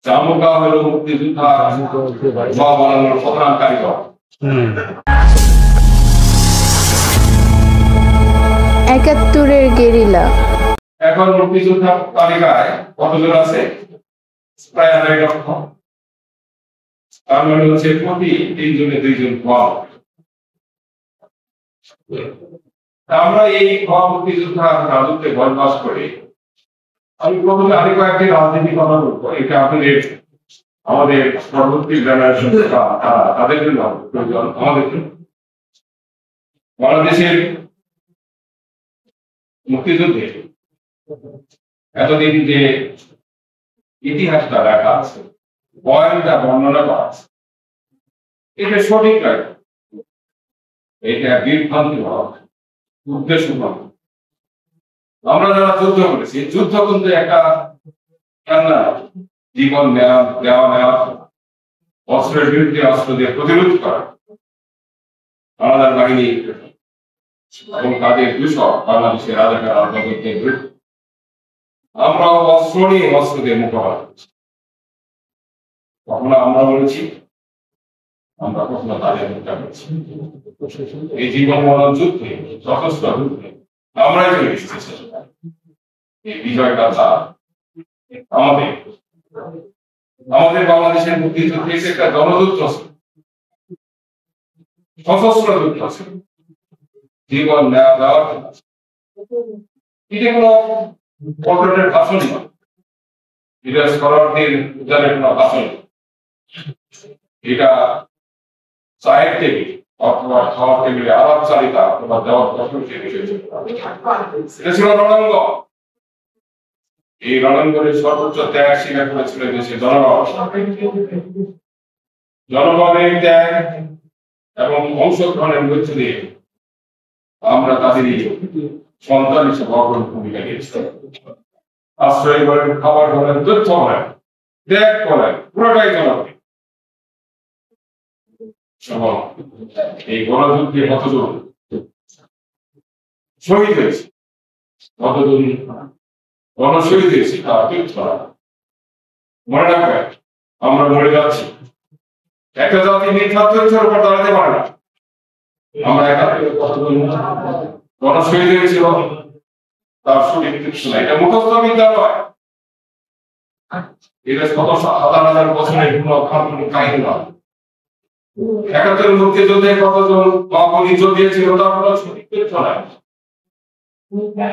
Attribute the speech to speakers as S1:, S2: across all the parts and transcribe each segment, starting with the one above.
S1: চামুকা হলো মুক্তিযোদ্ধা বানানোর প্রধান কারিগর।
S2: একাত্তরের গেরিলা।
S1: এখন মুক্তিযোদ্ধার তালিকায় কতজন আছে? প্রায় 2.5 লক্ষ। তার মানে হচ্ছে প্রতি 3 জনে 2 জন কম। আমরা এই মুক্তিযোদ্ধার রাজত্বে বসবাস করি। আমি প্রথমে আরো কয়েকটি রাজনীতি কথা বলবো, এটা আপনাদের আমাদের পরবর্তী জেনারেশন তাদের জন্য প্রয়োজন, আমাদের জন্য। বাংলাদেশের মুক্তিযুদ্ধে এতদিন যে ইতিহাসটা লেখা আছে, বয়ানটা বর্ণনা করা আছে, এটা সঠিক নয়। এটা বিভ্রান্তি হওয়া, উদ্দেশ্য নয়। আমরা যারা যুদ্ধ করেছি, যুদ্ধ কিন্তু একটা জীবন নেওয়া অস্ত্রের বিরুদ্ধে অস্ত্র দিয়ে প্রতিরোধ করা, আলাদা বাহিনী এবং তাদের দূষক বাংলাদেশের রাজাকার আন্দোলনের বিরুদ্ধে আমরা অস্ত্র নিয়ে অস্ত্র দিয়ে মোকাবেলা করছি। কখনো আমরা বলেছি, আমরা কখনো তাদের মোকাবেলা করছি। এই জীবন মরণ যুদ্ধে, সশস্ত্র যুদ্ধে আমরাই চলে এসেছি। এই বিজয়টা আমাদের বাংলাদেশের মুক্তিযুদ্ধে একটা জনযুদ্ধ ছিল, সশস্ত্র যুদ্ধ ছিল, জীবন নেওয়া দেওয়ার। এটা কোনো পল্টনের ভাষণ নয়, এটা শরণার্থীর উদ্যানের কোনো ভাষণ। এটা চায়ের টেবিল অথবা খাওয়ার টেবিলে আলাপচারিতা অথবা দেওয়ার প্রশংসিত বিষয় ছিল। এটা ছিল রণাঙ্গ। এই রণাঙ্গনের সর্বোচ্চ ত্যাগ স্বীকার করেছিল দেশের জনগণ। জনগণের ত্যাগ এবং অংশগ্রহণের মধ্য দিয়ে আমরা তাদেরই সন্তান হিসেবে অগ্রণী ভূমিকা নিয়েছি। আশ্রয় বলেন, খাবার বলেন, তথ্য বলেন, ত্যাগ বলেন, পুরোটাই জনগণ। এই গণযুদ্ধে কতজন শহীদ হয়েছে, কতজন গণশহীদ হয়েছে, তার তথ্য মনে রাখবেন। আমরা মরে যাচ্ছি, একটা জাতি মিথ্যা তথ্যের উপর দাঁড়াতে পারে না। আমরা কতজন গণশহীদ হয়েছিল তার সঠিক তথ্য নাই। এটা মুখস্থ বিদ্যা নয়, এটা শত হাজার হাজার বছরের কোনো কাহিনী নয়। ৭১ মুক্তিযুদ্ধে কতজন মহাবলিজ দিয়েছিল তার কোনো সঠিক তথ্য নাই।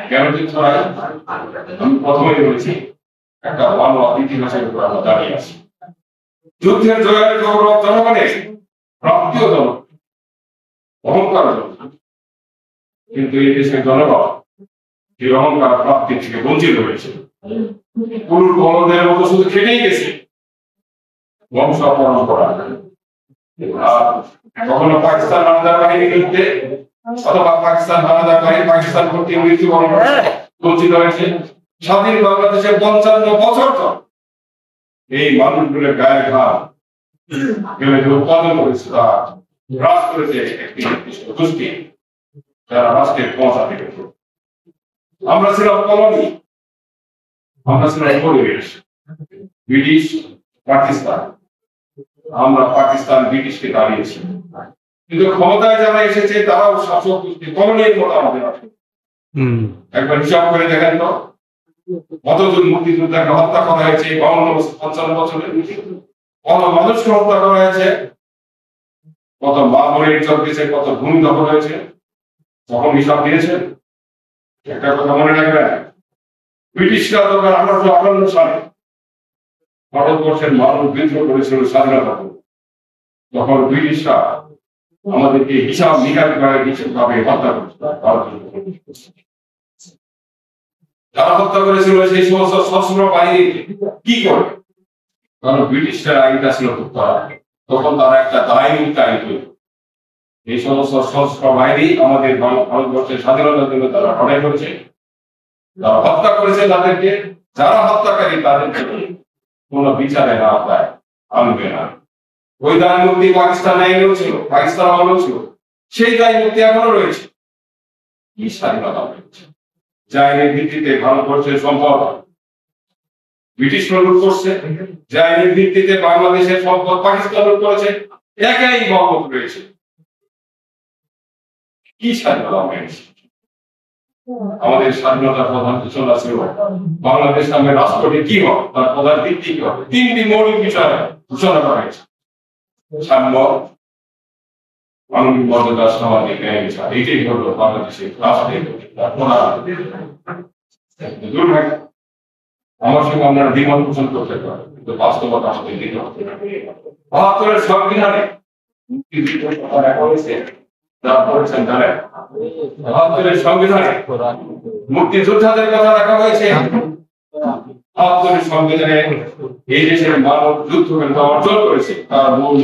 S1: কেন তথ্য নাই? আমি প্রথমেই বলেছি, একটা মানব ইতিহাসের উপর আমরা দাঁড়িয়ে আছি। যুদ্ধের জয়ের গৌরব জনগণের, প্রাপ্তিও জনগণ, অহংকার জনগণ। কিন্তু এই দেশের জনগণ এই অহংকার প্রাপ্তি থেকে বঞ্চিত হয়েছে। পুরুষ বলদের মতো শুধু খেটেই গেছে, বংশ পরম্পরা। কখনো পাকিস্তান হানাদার বাহিনীর বিরুদ্ধে অথবা পাকিস্তান হানাদার বাহিনী পাকিস্তান কর্তৃক মৃত্যুবরণ বঞ্চিত হয়েছে। স্বাধীন বাংলাদেশের ৫৫ বছর এই মানুষগুলোর গায়ে ঘাম উৎপাদন করেছে, তা হ্রাস করেছে একটি নির্দিষ্ট গোষ্ঠী, যারা রাষ্ট্রের ক্ষমতা থেকে। আমরা ছিলাম কলোনি, আমরা ছিলাম পরিবেশ। ব্রিটিশ পাকিস্তান, আমরা পাকিস্তান ব্রিটিশকে দাঁড়িয়েছি। কিন্তু ক্ষমতায় যারা এসেছে তারাও শাসক গোষ্ঠী, কলোনির মতো আমাদের আছে। একবার হিসাব করে দেখেন তো, কতজন মুক্তিযোদ্ধাকে হত্যা করা হয়েছে ৫৫ বছরে, কত মানুষকে হত্যা করা হয়েছে, কত মা বোনের ইজ্জত দিয়েছে, কত ভূমি দখল হয়েছে, তখন হিসাব দিয়েছে। একটা কথা মনে রাখবেন, ব্রিটিশরা তখন ১৮৫৮ সালে ভারতবর্ষের মানুষ বিদ্রোহ করেছিল স্বাধীনতা, তখন ব্রিটিশরা আমাদেরকে হিসাব নিকাশ ভাবে হত্যা করেছিল। যারা হত্যা করেছিল সেই সমস্ত সশস্ত্র বাহিনী কি করে? কারণ ব্রিটিশরা আইনটা ছিল খুব কড়া, তখন তারা একটা দায়মুক্ত আইন তৈরি। এই সমস্ত সশস্ত্র বাহিনী আমাদের ভারতবর্ষের স্বাধীনতার জন্য তারা লড়াই করেছে, যারা হত্যা করেছে তাদেরকে, যারা হত্যাকারী তাদেরকে কোন বিচারে না আওতায় আনবে না। ওই দায় মুক্তি পাকিস্তান আইনেও ছিল, পাকিস্তান আমলেও ছিল, সেই দায় মুক্তি এখনো রয়েছে। কি স্বাধীনতা রয়েছে? যে আইনের ভিত্তিতে ভারতবর্ষের সম্পদ ব্রিটিশরা লুট করছে, যে আইনের ভিত্তিতে বাংলাদেশের সম্পদ পাকিস্তান লুট করেছে, একাই বলবৎ রয়েছে। কি স্বাধীনতা হয়েছে? আমাদের স্বাধীনতার প্রধান ঘোষণা ছিল বাংলাদেশ নামের রাষ্ট্রটি কি হবে, তার প্রধান ভিত্তি কি হবে। তিনটি মৌলিক বিষয় ঘোষণা করা হয়েছে: সাম্য, মানবিক মর্যাদা, সামাজিক ন্যায় বিচার। এইটাই হলো বাংলাদেশের রাষ্ট্রের দুর্ভাগ্য। আমার সঙ্গে আপনারা দ্বিমত পোষণ করতে পারেন, কিন্তু বাস্তবতা আমাদের দিতে হবে। ৭২-এর সংবিধানে মুক্তিযুদ্ধের কথা লেখা হয়েছে, যা পড়েছেন জানেন। ৭২-এর সংবিধানে মুক্তিযোদ্ধাদের কথা লেখা হয়েছে। ৭২-এর সংবিধানে এই দেশের মানব যুদ্ধ কিন্তু অর্জন করেছে, তার মূল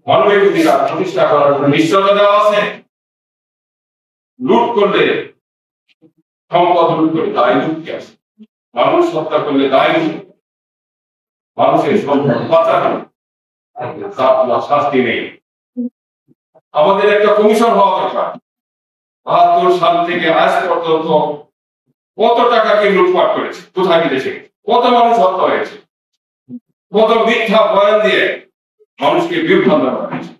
S1: মানবিক অধিকার প্রতিষ্ঠা করার জন্য নিশ্চয়তা দেওয়া আছে। লুট করলে, সম্পদ লুট করলে দায় মুক্তি আছে, মানুষ হত্যা করলে দায় মুক্তি, মানুষের সম্পদ বাঁচানো, তার শাস্তি নেই। আমাদের একটা কমিশন হওয়া দরকার। ৭২ সাল থেকে আজ পর্যন্ত কত টাকা কে লুটপাট করেছে, কোথায় বিদেশে, কত মানুষ হত্যা হয়েছে, কত মিথ্যা বয়ান দিয়ে মানুষকে বিভ্রান্ত করা হয়েছে।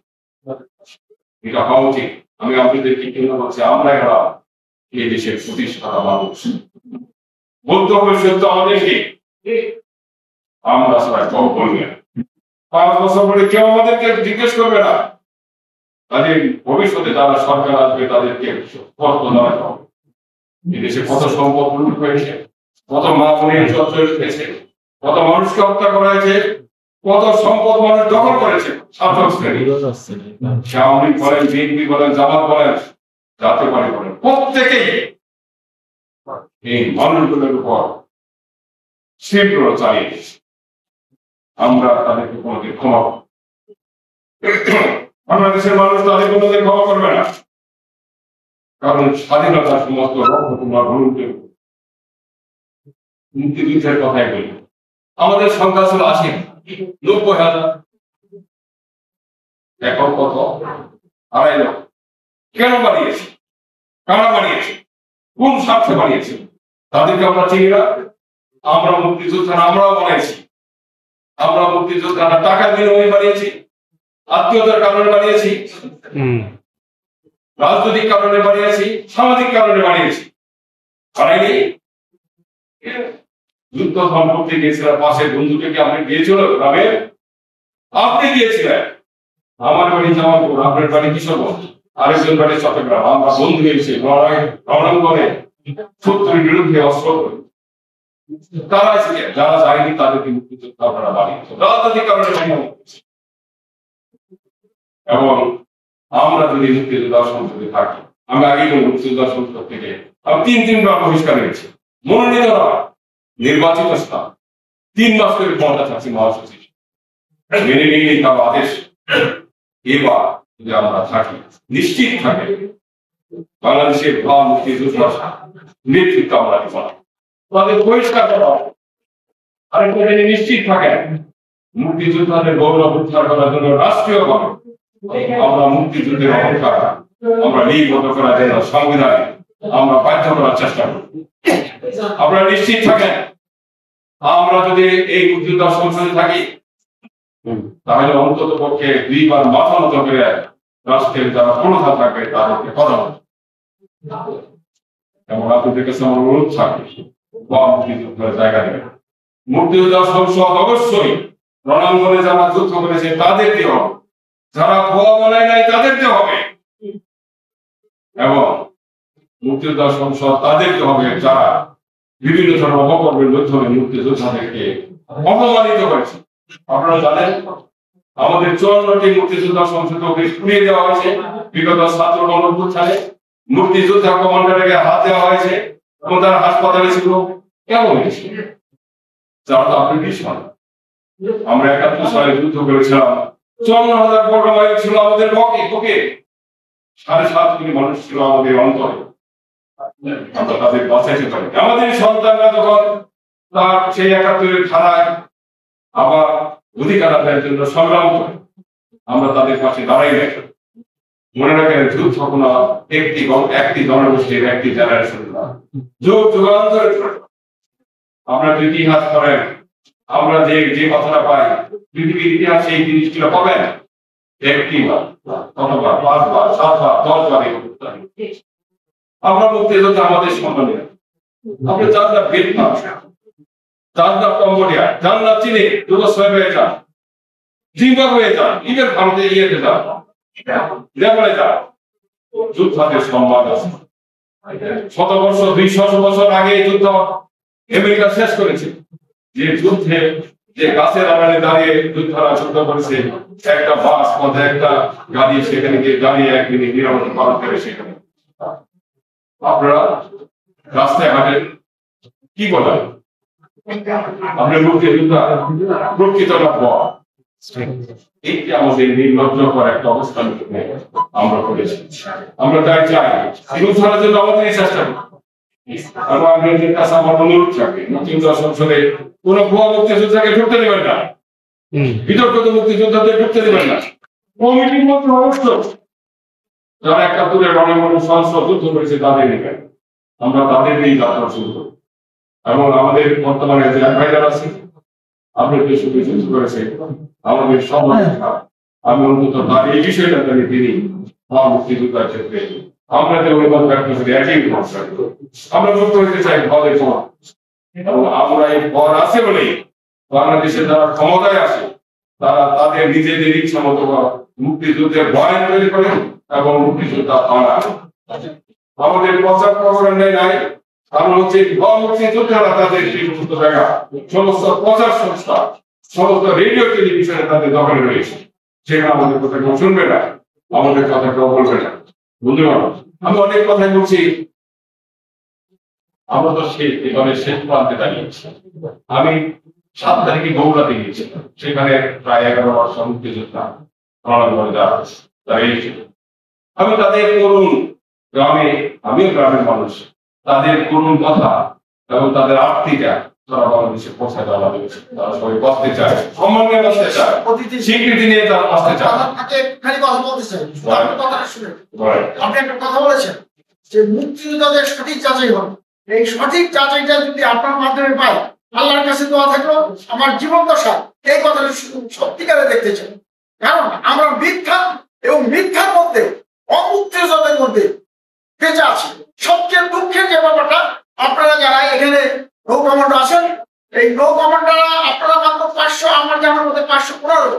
S1: এটা হওয়া উচিত। আমি আপনাদেরকে কিন্তু বলছি, আমরা এরা এই দেশের প্রতিষ্ঠাতা মানুষ, বলতে হবে সত্য আমাদেরকে। আমরা সবাই কেউ বলবে 5 বছর পরে কেউ আমাদেরকে জিজ্ঞেস করবে না। তাদের ভবিষ্যতে যারা সরকার আসবে তাদেরকে কষ্ট দেওয়া হবে। এদেশে কত সম্পদ লুট হয়েছে, কত মা বোনের চর্চা হয়েছে, কত মানুষকে হত্যা করা হয়েছে, কত সম্পদ মানুষ দখল করেছে। শাসক শ্রেণী, আওয়ামী লীগ বলেন, বিএনপি বলেন, জামাত বলেন, জাতীয় পার্টি বলেন, প্রত্যেকেই এই মানুষগুলোর উপর তীব্র চালিয়ে দিয়েছে। আমরা তাদেরকে কোনোদিন ক্ষমা, বাংলাদেশের মানুষ তাদের কোনোদিন ক্ষমা করবে না। কারণ স্বাধীনতার সমস্ত লক্ষ্য তোমরা গ্রহণ করবে। মুক্তিযুদ্ধের কথাই বলি, আমাদের সংখ্যা ছিল 80-90,000, এখন কত? 2.5 লক্ষ। কেন বানিয়েছে? কারা বানিয়েছে? কোন স্বার্থে বানিয়েছে? তাদেরকে আমরা চিনি না। আমরা মুক্তিযোদ্ধারা, আমরাও বানিয়েছি। আমরা মুক্তিযোদ্ধারা টাকার বিনিময়ে বানিয়েছি, আত্মীয়তার কারণে বানিয়েছি, রাজনৈতিক কারণে বানিয়েছি, সামাজিক কারণে বানিয়েছি। বানাইনি। যুদ্ধ সম্পর্কে গিয়েছিলেন, পাশের বন্ধুকে আপনি গিয়েছিল গ্রামে? আপনি গিয়েছিলেন। আমার বাড়ি জামালপুর, আপনার বাড়ি কিশোরগঞ্জ, আরেকজন বাড়ি চট্টগ্রাম। আমরা বন্ধু হয়েছি, লড়াই করে শত্রুর বিরুদ্ধে অস্ত্র করি। তারা ছিলেন, যারা যায়নি তাদেরকে মুক্তিযোদ্ধা আপনারা বানিয়েছে, রাজনৈতিক কারণে বানিয়েছে। এবং আমরা যদি মুক্তিযোদ্ধা সংসদে থাকি, আমি আগে মুক্তিযোদ্ধা সংসদ থেকে আমি 3বার বহিষ্কার হয়েছি, মনোনীত না, নির্বাচিত ছিলাম। 3 মাস করে ক্ষমতা থাকছি মহাসচিব, মেনে নিয়ে তার আদেশ। এবার যদি আমরা থাকি, নিশ্চিত থাকে বাংলাদেশের মুক্তিযোদ্ধার নেতৃত্ব আমরা দিব না, তাদের বহিষ্কার করা হবে। আরেকটা নিশ্চিত থাকে, মুক্তিযোদ্ধাদের গৌরব উদ্ধার করার জন্য রাষ্ট্রীয়ভাবে আমরা মুক্তিযুদ্ধের অহংকার আমরা লিপিবদ্ধ করার জন্য সংবিধানে আমরা বাধ্য করার চেষ্টা করি। আপনারা নিশ্চিত থাকেন, আমরা যদি এই মুক্তিযোদ্ধা সংসদে থাকি, তাহলে অন্তত পক্ষে 2বার মাথা নত করে রাষ্ট্রের যারা প্রধান থাকবে তাদেরকে কথা বলবে। এবং আপনাদের কাছে আমার অনুরোধ থাকবে, মুক্তিযুদ্ধের জায়গা দেবেন। মুক্তিযোদ্ধা সংসদ অবশ্যই রণাঙ্গনে যারা যুদ্ধ করেছে তাদেরকে হবে, যারা ভুয়া বলায় নাই তাদেরকে হবে। এবং মুক্তিযোদ্ধা সংসদ তাদেরকে হবে যারা বিভিন্ন ধরনের অপকর্মের মাধ্যমে মুক্তিযোদ্ধাদেরকে অপমানিত করেছে। আপনারা জানেন, আমাদের 54টি মুক্তিযোদ্ধা সংসদে ঘুরিয়ে দেওয়া হয়েছে। বিগত ছাত্র গণঅভ্যুত্থানে মুক্তিযোদ্ধা কমান্ডারকে হাত দেওয়া হয়েছে এবং তারা হাসপাতালে ছিল। কেন হয়েছে? যারা তো আপনি ভীষণ। আমরা 71 সালে যুদ্ধ করেছিলাম, 54,000 বর্গ মাইল ছিল আমাদের বুকে, 7.5 কোটি মানুষ ছিল আমাদের অন্তরে। আমরা তাদের বাঁচাইতে পারি। আমাদের সন্তানরা যখন তার সেই 71-এর ধারায় আবার অধিকার আদায়ের জন্য সংগ্রাম করে, আমরা তাদের পাশে দাঁড়াই না। মনে রাখেন, যুদ্ধ কোনো একটি জনগোষ্ঠীর, একটি জেনারেশন না, যুগ যুগান্তরে আমরা যদি ইতিহাস করেন, আমরা যে যে কথাটা পাই পৃথিবীর ইতিহাসে এই জিনিসগুলো পাবেন একটি বার, কতবার, 5 বার, 7 বার, 10 বার এই করতে পারি। আমরা মুক্তিযোদ্ধা আমাদের সম্মানে আপনি যান না ভিয়েতনাম, যান না কম্বোডিয়া, যান না চীনে, যুগোস্লাভিয়ায় যান, জিম্বাবুয়ে যান, ইভেন ভারতে ইয়েতে যান, নেপালে যান, যুদ্ধের সম্মান আছে। 100 বছর 200 বছর আগে এই যুদ্ধ আমেরিকা শেষ করেছে। যে যুদ্ধে যে গাছের আড়ালে দাঁড়িয়ে যুদ্ধরা যুদ্ধ করেছে, একটা বাস পথে একটা গাড়ি সেখানে গিয়ে দাঁড়িয়ে একদিন নিরাপত্তা পালন করে সেখানে। আপনারা রাস্তায় হাঁটেন, কি বলেন? আপনি মুক্তিযোদ্ধা প্রকৃত লাভ এইটি আমাদের নির্লজ্জকর একটা অবস্থান আমরা করেছি। আমরা তাই চাই যুদ্ধের জন্য আমাদের চেষ্টা করি। আপনাদের কাছে আমার অনুরোধ থাকে, মুক্তিযোদ্ধা সংসদে কোন ভুয়া মুক্তিযোদ্ধাকে ঢুকতে দেবেন না, বিতর্কিত মুক্তিযোদ্ধাদের ঢুকতে দেবেন না। কমিটির মধ্যে অবশ্য যারা 71-এর রণমূল সহস্র যুদ্ধ করেছে তাদের নেবেন, আমরা তাদের নিয়ে যাত্রা শুরু করি। এবং আমাদের বর্তমানে যে অ্যাডভাইজার আছে, আপনি যে যুদ্ধ করেছে আমাদের সবাই, আমি অন্তত তার এই বিষয়টা জানি তিনি মুক্তিযোদ্ধার ক্ষেত্রে আমরা যে অনুবাদ ব্যক্ত করি একই আমরা মুক্ত হইতে চাই ভদের পর, এবং আমরা এই ভর আছে বলেই বাংলাদেশে যারা ক্ষমতায় আসে তারা তাদের নিজেদের ইচ্ছা মতো মুক্তিযুদ্ধের ভয় তৈরি করে এবং মুক্তিযোদ্ধা আনা আমাদের প্রচার প্রচারণায় নাই। কারণ হচ্ছে মুক্তিযোদ্ধারা তাদের সমস্ত জায়গা, সমস্ত প্রচার সংস্থা, সমস্ত রেডিও টেলিভিশনে তাদের দখলে রয়েছে, সেখানে আমাদের কথা কেউ শুনবে না, আমাদের কথা কেউ বলবে না। বুঝতে পারো, আমি অনেক কথাই বলছি, আমরা তো এবারে শেষ প্রান্তে দাঁড়িয়েছি। আমি 7 তারিখে গৌড়াতে গিয়েছিলাম, সেখানে প্রায় 11 বর্ষ মুক্তিযোদ্ধা দাঁড়িয়েছিল। আমি তাদের করুণ গ্রামে, আমিও গ্রামের মানুষ, তাদের করুণ কথা এবং তাদের আর্থিকা তারা বাংলাদেশে পৌঁছায় দেওয়া হয়েছে। তারা সবাই বাঁচতে চায়, সম্মান নিয়ে বাঁচতে চায়, স্বীকৃতি নিয়ে তারা বাঁচতে চায়।
S3: আপনি একটা কথা বলেছেন যে মুক্তিযোদ্ধাদের সঠিক যাচাই হবে। এই সঠিক যাচাইটা যদি আপনার মাধ্যমে পাই, আল্লাহর কাছে দোয়া থাকলো আমার জীবন দশা এই কথাটা সত্যিকারে দেখতে চাই। কারণ আমরা মিথ্যা এবং মিথ্যার মধ্যে, অমুক্তিযোদ্ধাদের মধ্যে বেঁচে আছি। সবচেয়ে দুঃখের যে ব্যাপারটা, আপনারা যারা এখানে নৌ কমান্ডো আছেন, এই নৌ কমান্ডাররা আপনারা মাত্র 500, আমার জানার মধ্যে 515।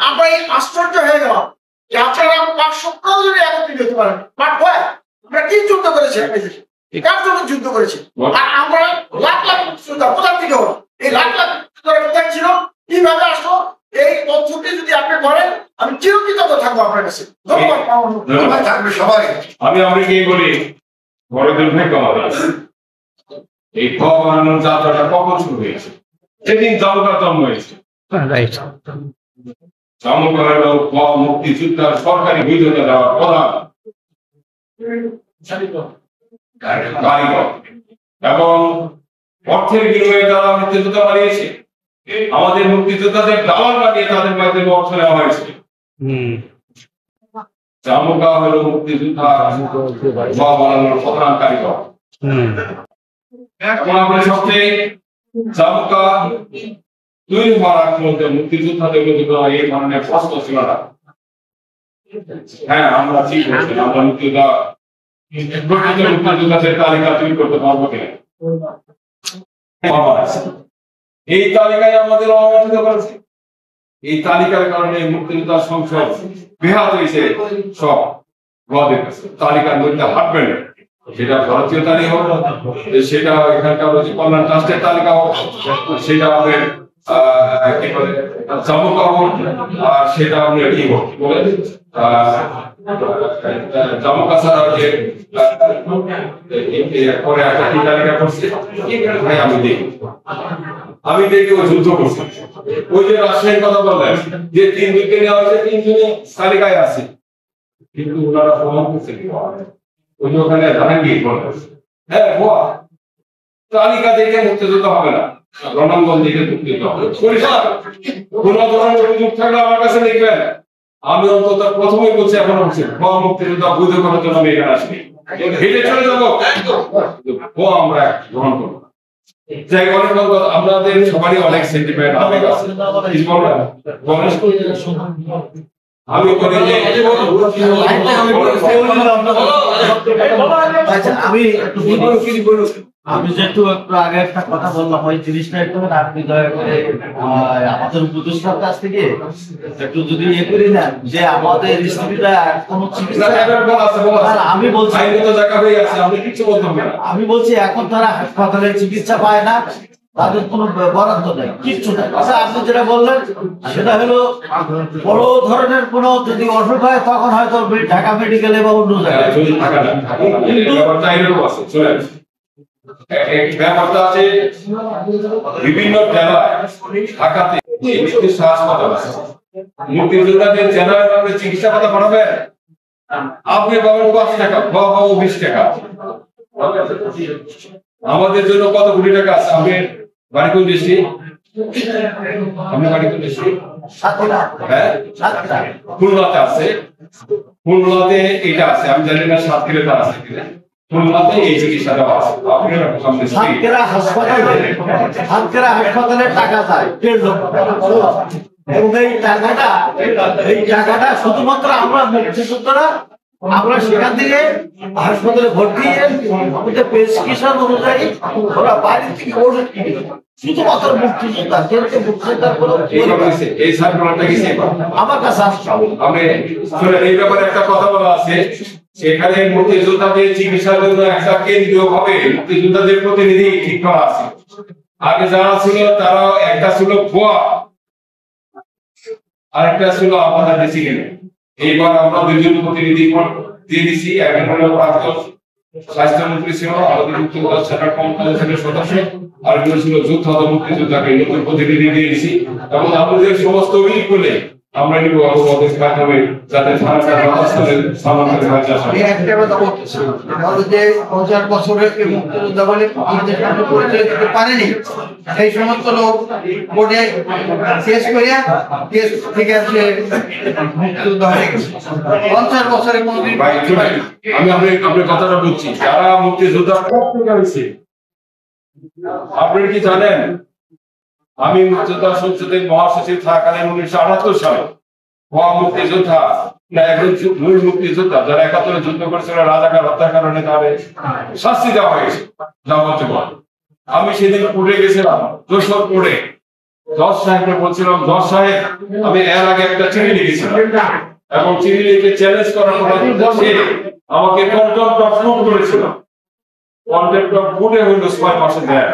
S3: আমরা এই আশ্চর্য হয়ে গেলাম যে আপনারা 515 জনে একত্রিত হতে পারেন। বাট আমরা কি যুদ্ধ করেছি, কার জন্য যুদ্ধ করেছি? আর আমরা লাখ লাখ মুক্তিযোদ্ধা কোথা থেকে হলো? এই লাখ লাখ কোথায় ছিল, কিভাবে আসলো? এই তথ্যটি যদি আপনি করেন, আমি চিরকৃতজ্ঞ থাকবো আপনার কাছে। ধন্যবাদ থাকবে সবাই।
S1: আমি আপনাকে বলি, বড় দুর্ভাগ্য আমাদের এই বানানোর যাত্রাটা কখন শুরু হয়েছে? সেদিন জামুকার জন্ম হয়েছে। জামুকা হলো মুক্তিযোদ্ধার সরকারি বৈধতা দেওয়ার প্রধান কারিগর, এবং অর্থের বিনিময়ে তারা মুক্তিযোদ্ধা বানিয়েছে। আমাদের মুক্তিযোদ্ধাদের দালাল বানিয়ে তাদের মাধ্যমে অর্থ নেওয়া হয়েছে। জামুকা হলো মুক্তিযোদ্ধা বানানোর প্রধান কারিগর। এখন আমাদের সবচেয়ে জামুকা তৈরি হওয়ার আগ পর্যন্ত মুক্তিযোদ্ধাদের মধ্যে এই ধরনের প্রশ্ন ছিল না। হ্যাঁ, আমরা ঠিক বলছি, আমরা মুক্তিযোদ্ধা মুক্তিযোদ্ধাদের তালিকা তৈরি করতে পারবো কিনা, এই তালিকায় আমাদের অবহেলিত করেছে। এই তালিকার কারণে মুক্তিযোদ্ধা সংসদ বেহাত হয়েছে। সব তালিকার মধ্যে হাঁটবেন, সেটা ভারতীয় তালিকা হোক, সেটা এখানকার কল্যাণ ট্রাস্টের তালিকা হোক, সেটা আমাদের জামুকা হোক, আর সেটা আপনার কি হোক জামুকা ছাড়া যে পরে একটা তালিকা করছে, আমি দেখি ও যুদ্ধ করছে। ওই যে রাজশাহীর কথা বললেন যে 3 জনকে নেওয়া হয়েছে, 3 জনই তালিকায় আছে, কিন্তু ওনারা প্রমাণ করছে ওই যে ওখানে জাহাঙ্গীর হ্যাঁ ভুয়া তালিকা দেখে মুক্তিযোদ্ধা হবে না, রণাঙ্গন দেখে মুক্তিযোদ্ধা হবে। কোন ধরনের অভিযোগ থাকলে আমার কাছে লিখবেন, আমি অন্তত প্রথমেই বলছি, এখন বলছি ভুয়া মুক্তিযোদ্ধা বৈধ করার জন্য আমি এখানে আসিনি, হেঁটে চলে যাবো, ভুয়া আমরা গ্রহণ করবো। যাই অনেক কথা, আমাদের সবারই অনেক সেন্টিমেন্ট আবেগ আছে। কিছু বলবেন? বলেন। আমি বলি যে
S4: আচ্ছা, আমি যেহেতু একটু আগে একটা কথা বললাম, ওই জিনিসটা একটু আপনি দয়া করে আমাদের উপদেষ্টার কাছ থেকে একটু যদি ইয়ে করি না, যে আমাদের স্ত্রীরা কোনো চিকিৎসা, আমি বলছি আমি বলছি এখন তারা হাসপাতালে চিকিৎসা পায় না, তাদের কোনো বরাদ্দ নেই, কিচ্ছু নেই। আচ্ছা, আপনি যেটা বললেন সেটা হলো বড় ধরনের কোনো যদি অসুখ হয় তখন হয়তো ঢাকা মেডিকেলে বা অন্য জায়গায়,
S1: ব্যাপারটা আছে বিভিন্ন জেলায়, ঢাকাতে নির্দিষ্ট হাসপাতাল আছে, মুক্তিযোদ্ধাদের জেলায় আপনি চিকিৎসা কথা বাড়াবেন, আপনি পাবেন 5 টাকা বা 20 টাকা। আমাদের জন্য কত কোটি টাকা আছে? আপনি বাড়ি কোন ডিস্ট্রিক্ট? আপনি বাড়ি কোন ডিস্ট্রিক্ট? হ্যাঁ, খুলনাতে আছে। খুলনাতে এটা আছে, আমি জানি না সাতক্ষীরাতে আছে কিনা। খুলনাতে এই চিকিৎসাটা আছে।
S4: সাতক্ষীরা হাসপাতালে টাকা যায় 1.5 লক্ষ টাকা, এবং এই টাকাটা শুধুমাত্র আমরা মুক্তিযোদ্ধারা আমরা সেখান থেকে হাসপাতালে ভর্তি আমাদের প্রেসক্রিপশন অনুযায়ী ওরা বাইরে থেকে ওষুধ কিনে, শুধুমাত্র মুক্তিযোদ্ধা কেন্দ্রে মুক্তিযোদ্ধার কোনো
S1: এই সার্কুলারটা কি
S4: আমার কাছে আসছে।
S1: আপনি শুনেন, এই ব্যাপারে একটা কথা বলা আছে, সেখানে মুক্তিযোদ্ধাদের চিকিৎসার জন্য একটা কেন্দ্রীয় ভাবে মুক্তিযোদ্ধাদের প্রতিনিধি ঠিক করা আছে। আগে যারা ছিল তারা একটা ছিল ভুয়া, আরেকটা ছিল আমাদের দেশে। এইবার আমরা দুইজন প্রতিনিধি দিয়ে দিচ্ছি, একজন হলো প্রাক্তন স্বাস্থ্যমন্ত্রী ছিল, আমাদের মুক্তিযোদ্ধা সেন্ট্রাল কমিটির সদস্য, আর একজন ছিল যুদ্ধ মুক্তিযোদ্ধাকে নতুন প্রতিনিধি দিয়ে দিচ্ছি, এবং আমাদের সমস্ত উইক বলে আমরা নিব আমাদের মাধ্যমে যাতে
S3: একটা কথা বলতেছি, আমাদের যে 50 বছরের মুক্তিযোদ্ধা বলে আমাদের সামনে পরিচয় দিতে পারেনি, সেই সমস্ত লোক বোর্ডে কেস করিয়া কেস থেকে আসলে মুক্তিযোদ্ধা হয়ে গেছে। 50 বছরে কোনদিন
S1: আমি আপনার কথাটা বলছি, যারা মুক্তিযোদ্ধা হয়েছে আপনি কি জানেন? আমি মুক্তিযোদ্ধা সংসদের মহাসচিব থাকাকালীন 1978 সালে মুক্তিযোদ্ধা না একজন মূল মুক্তিযোদ্ধা যারা 71 যুদ্ধ করেছিল রাজাকার হত্যার কারণে তাদের শাস্তি দেওয়া হয়েছে যাবজ্জীবন। আমি সেদিন কোর্টে গেছিলাম, যশোর কোর্টে। জজ সাহেবকে বলছিলাম, জজ সাহেব আমি এর আগে একটা চিঠি লিখেছিলাম এবং চিঠি লিখে চ্যালেঞ্জ করার পর সে আমাকে কন্টেম্প্ট অফ কোর্ট করেছিল। কন্টেম্প্ট অফ কোর্টে হইল 6 মাসের দেয়।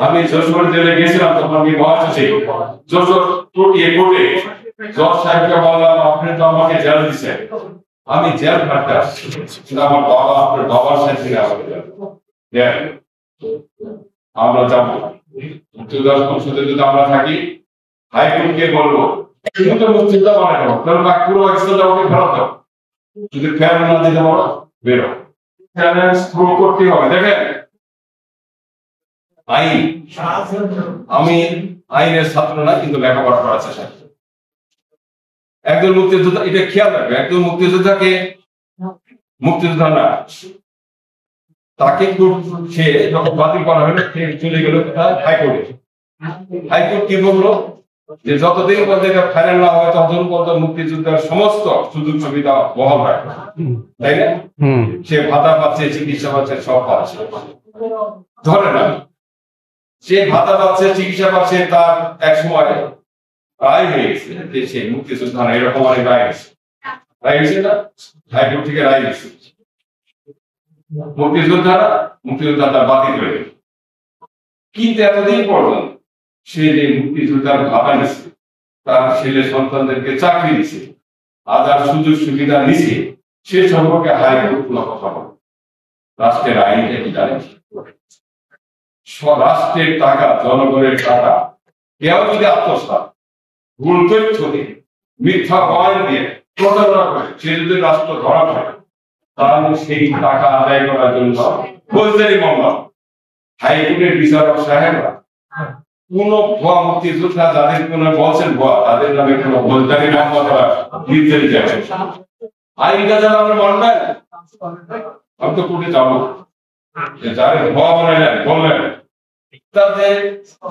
S1: আমি যশোর জেলে গেছিলাম, তখন আমি মহাসচিব যশোর কোর্টে জজ সাহেবকে বললাম, আপনি তো আমাকে জেল দিচ্ছেন, আমি জেল খাটতে আসছি, কিন্তু আমার বাবা আপনার বাবার সাথে আমরা যাবো মুক্তিযোদ্ধা সংসদে যদি আমরা থাকি, হাইকোর্টকে বলবো তুমি তো মুক্তিযোদ্ধা বানাই দেবো, কারণ পুরো পাকিস্তানটা ওকে ফেরত দাও, যদি ফেরত না দিতে পারো বেরো, চ্যালেঞ্জ প্রুভ করতে হবে। দেখেন আইন, আমি আইনের ছাত্র না, কিন্তু লেখাপড়া করার চেষ্টা। একজন মুক্তিযোদ্ধা, এটা খেয়াল রাখবে, একজন মুক্তিযোদ্ধাকে মুক্তিযোদ্ধা না, তাকে সে যখন বাতিল করা হলো সে চলে গেল হাইকোর্টে। হাইকোর্ট কি বললো যে যতদিন পর্যন্ত ফাইনাল না হয় ততদিন পর্যন্ত মুক্তিযোদ্ধার সমস্ত সুযোগ সুবিধা বহাল রাখবে, তাই না? সে ভাতা পাচ্ছে, চিকিৎসা পাচ্ছে, সব পাচ্ছে। ধরে না সে ভাতা পাচ্ছে, চিকিৎসা পাচ্ছে, তার এক সময় রায় হয়ে গেছে যে সে মুক্তিযোদ্ধা না, এরকম অনেক রায় গেছে, রায় গেছে না, হাইকোর্ট থেকে রায় গেছে, মুক্তিযোদ্ধা তার বাতিল হয়ে গেল। কিন্তু এতদিন পর্যন্ত সে যে মুক্তিযোদ্ধার ভাতা নিচ্ছে, তার ছেলে সন্তানদেরকে চাকরি দিচ্ছে, আদার সুযোগ সুবিধা নিচ্ছে, সে সম্পর্কে হাইকোর্ট কোনো কথা বলে। রাষ্ট্রের আইনটা কি জানে? রাষ্ট্রের টাকা, জনগণের টাকা কেউ যদি আত্মসাৎ, ভুল তথ্য দিয়ে, মিথ্যা বয়ান দিয়ে প্রতারণা করে সে যদি রাষ্ট্র ধরা পড়ে, তাহলে সেই টাকা আদায় করার জন্য ফৌজদারি মামলা হাইকোর্টের বিচারক সাহেবরা কোন ভুয়া মুক্তিযোদ্ধা যাদের কোন বলছেন ভুয়া, তাদের নামে কোন ফৌজদারি মামলা করা নির্দেশ দেবে। আইনটা যারা আমরা মানবেন, আমি তো কোর্টে যাবো, যারা ভুয়া বানাইলেন বললেন তাতে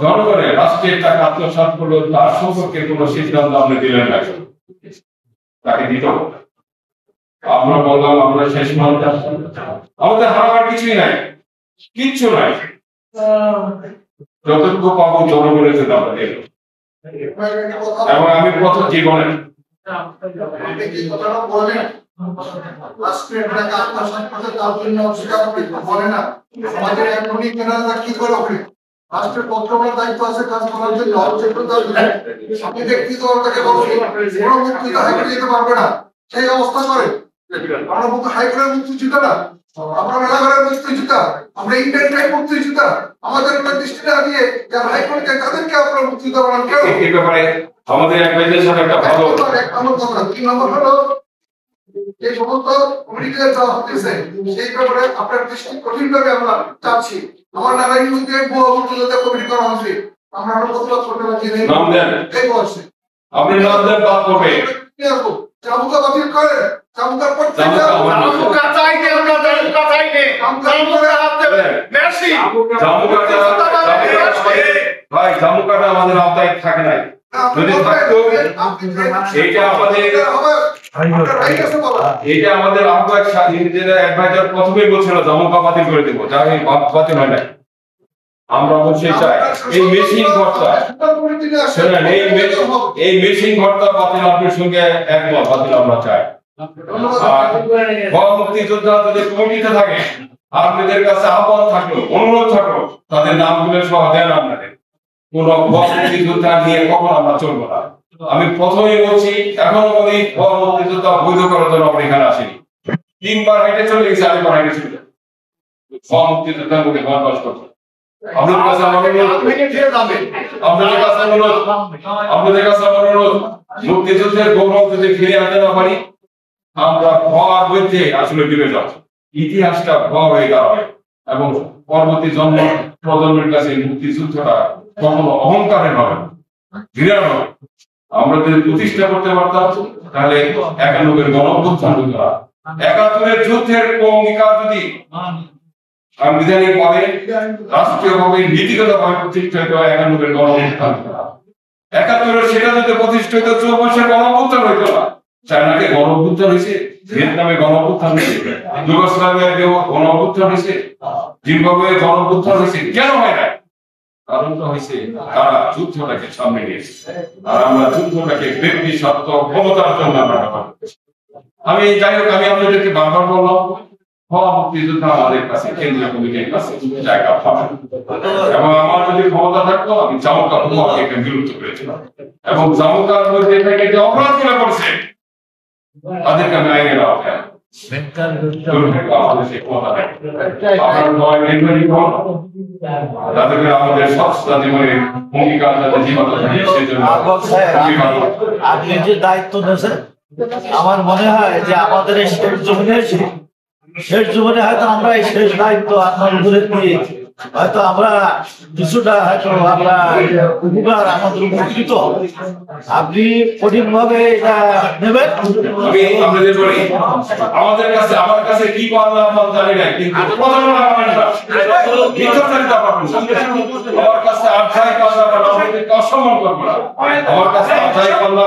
S1: জনগণের রাষ্ট্রের টাকা আত্মসাৎ করলো তার সম্পর্কে কোনো সিদ্ধান্ত আপনি দিলেন না, তাকে দিত। আমরা বললাম আমরা শেষ পর্যন্ত আমাদের হারাবার কিছুই নাই, কিচ্ছু নাই, যতটুকু পাবো জনগণের জন্য আমরা দিল। এবং আমি প্রথম জীবনে
S3: রাষ্ট্রের টাকা আত্মসাৎ করতে তার জন্য অস্বীকার বলে না, আমাদের এখনই কেনারা কি করে ওঠে রাষ্ট্রের কর্তব্যের দায়িত্ব আছে কাজ করার জন্য। আপনি ব্যক্তিগত তাকে বলছেন কোনো মুক্তিযুদ্ধ হাইকোর্টে যেতে পারবে না, সেই অবস্থা করে আমরা হাইকোর্টের মুক্তিযুদ্ধ না, আমরা মেলাঘরের মুক্তিযোদ্ধা, আমরা ইন্ডিয়ান টাইপ মুক্তিযোদ্ধা। আমাদের একটা দৃষ্টি না দিয়ে যারা হাইকোর্টে তাদেরকে আপনারা মুক্তিযোদ্ধা বানান কেন?
S1: এই ব্যাপারে আমাদের এক ভাইদের সাথে একটা ভালো
S3: এক নম্বর কথা। 3 নম্বর হলো এই সমস্ত কমিটিতে যাওয়া হতেছে সেই ব্যাপারে আপনার দৃষ্টি কঠিনভাবে আমরা চাচ্ছি। আমার নারায়ণগঞ্জে বহু মুক্তিযোদ্ধা কমিটি করা হয়েছে, আমরা আরো প্রতিবাদ করতে পারছি
S1: নাম দেন,
S3: এই বয়সে
S1: আপনি নাম দেন বাদ করবে
S3: চাবুকা বাতিল করে চাবুকার পত্রিকা
S1: জামুকা
S3: চাইতে আমরা চাবুকা চাইতে আমরা হাতে মেসি
S1: ভাই জামুকাটা আমাদের আওতায় থাকে নাই, যদি থাকতো এটা আমাদের আহ্বায়ক অ্যাডভাইজার প্রথমেই বলছিল জামুকা বাতিল করে দেবো, যা আমি বাতিল হয় নাই। আমরা অবশ্যই চাই এই মেশিন ভর্তা, এই মেশিন ভর্তা বাতিল আপনার সঙ্গে একমত, বাতিল আমরা চাই। আর মুক্তিযোদ্ধা যদি কমিটিতে থাকে আপনাদের কাছে আহ্বান থাকলো, অনুরোধ থাকলো, তাদের নামগুলো সহ দেন আপনাদের। কোন মুক্তিযোদ্ধা নিয়ে কখন আমরা চলবো না। আমি প্রথমেই বলছি এখনো বলি মুক্তিযোদ্ধা বৈধ করার জন্য আমরা এখানে আসিনি। 3 বার হেঁটে চলে গেছি, আরেকবার হেঁটে চলে মুক্তিযোদ্ধার মধ্যে বসবাস করছে। আপনাদের কাছে আমার অনুরোধ মুক্তিযুদ্ধের গৌরব যদি ফিরে আনতে না পারি আমরা ভর বইতে আসলে ডুবে যাব, ইতিহাসটা ভর হয়ে দাঁড়াবে এবং পরবর্তী প্রজন্মের কাছে মুক্তিযুদ্ধটা কখনো অহংকারের হবে না, ঘৃণার হবে। আমরা যদি প্রতিষ্ঠা করতে পারতাম তাহলে 91-এর গণঅভ্যুত্থান হতো না। 71-এর যুদ্ধের অঙ্গীকার যদি সাংবিধানিক ভাবে রাষ্ট্রীয় ভাবে নীতিগতভাবে প্রতিষ্ঠিত হয় 91-এর গণঅভ্যুত্থান হতো না। 71-এর সেটা যদি প্রতিষ্ঠিত 24-এর গণঅভ্যুত্থান হইতো না। চায়নাকে গণঅভ্যুত্থান হয়েছে, ভিয়েতনামে গণঅভ্যুত্থান হয়েছে, যুগোস্লাভিয়ায় গণঅভ্যুত্থান হয়েছে, জিম্বাবুয়ে গণঅভ্যুত্থান হয়েছে, কেন হয় না? কারণটা হয়েছে তারা যুদ্ধটাকে সামনে নিয়েছে আর আমরা যুদ্ধটাকে ব্যক্তি স্বার্থ ক্ষমতার জন্য আমরা ব্যবহার করছি। আমি যাই হোক আমি আপনাদেরকে বারবার বললাম মুক্তিযোদ্ধা আমাদের কাছে কেন্দ্রীয় কমিটির কাছে জায়গা পাবেন এবং আমার যদি ক্ষমতা থাকতো আমি জামুকা হুমাকে বিলুপ্ত করেছিলাম এবং জামুকার মধ্যে থেকে যে অপরাধ করে পড়ছে তাদেরকে আমি আইনের আওতায়
S4: আপনি যে দায়িত্ব নিয়েছেন আমার মনে হয় যে আমাদের এই শেষ জীবনে হয়তো আমরা এই শেষ দায়িত্ব আপনার উপরে দিয়ে হয়তো আমরা কিছুটা হয়তো আমরা উপকার আমাদের উপকৃত হবে। আপনি কঠিন ভাবে এটা নেবেন।
S1: আপনাদের বলি আমাদের কাছে আমার কাছে কি পারলাম জানি না, কিন্তু আমার কাছে আধ্যায় পাল্লা আমাদেরকে অসম্মান করবো না। আমার কাছে আধ্যায় পাল্লা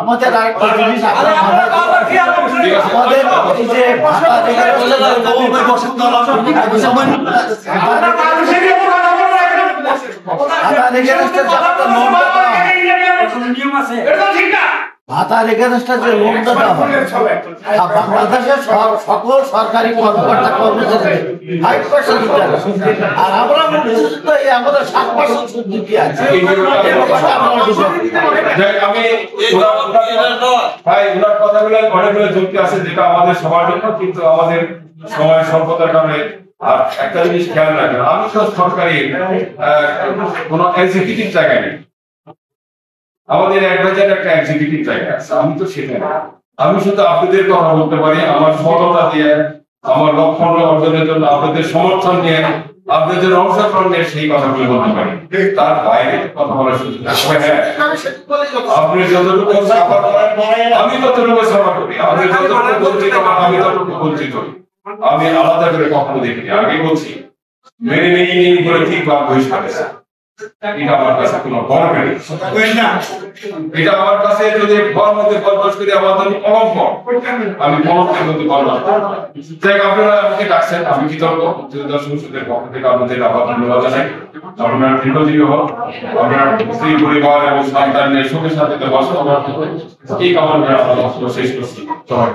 S4: আমাদের আরেকটা জিনিস আমাদের এই যে ভাতার এগেনস্টে যে লোনটা দেওয়া হয় বাংলাদেশের সকল সরকারি কর্মকর্তা কর্মচারী 5% আর আমরা মুক্তিযুদ্ধ আমাদের 7% সুযোগী আছে।
S1: আমি ভাই ওনার কথাগুলো অনেকগুলো যুক্তি আছে যেটা আমাদের সবার জন্য, কিন্তু আমাদের সময় স্বল্পতার কারণে আর একটা জিনিস খেয়াল রাখবেন, আমি তো সরকারি কোন এক্সিকিউটিভ জায়গায় নেই, আমাদের অ্যাডভাইজার একটা এক্সিকিউটিভ জায়গা আছে, আমি তো সেখানে। আমি শুধু আপনাদের কথা বলতে পারি আমার সততা দিয়ে, আমার লক্ষ্য অর্জনের জন্য আপনাদের সমর্থন নিয়ে, আপনাদের অংশগ্রহণ নিয়ে সেই কথাগুলো বলতে পারি, তার বাইরে কথা বলার সুযোগ নেই। হ্যাঁ আপনি যতটুকু সাফার করেন আমি ততটুকু সাফার করি, আপনি যতটুকু বঞ্চিত আমি ততটুকু বঞ্চিত। আমি আলাদা করে কখনো দেখিনি। আগে বলছি মেনে নেই করে ঠিকভাবে বহিষ্কার করেছে। এটা আমার কাছে কোনো গর্বের এটা আমার কাছে যদি ঘর মধ্যে বরবাস করে আমাদের কলঙ্ক আমি কলঙ্কের মধ্যে বরবাস যাই আপনারা আমাকে ডাকছেন আমি কৃতজ্ঞ সংসদের পক্ষ থেকে আপনাদের আবার ধন্যবাদ জানাই আপনারা দীর্ঘজীবী হোক আপনার স্ত্রী পরিবার এবং সন্তানের সুখের সাথে বসবাস এই কামনা শেষ করছি সবাই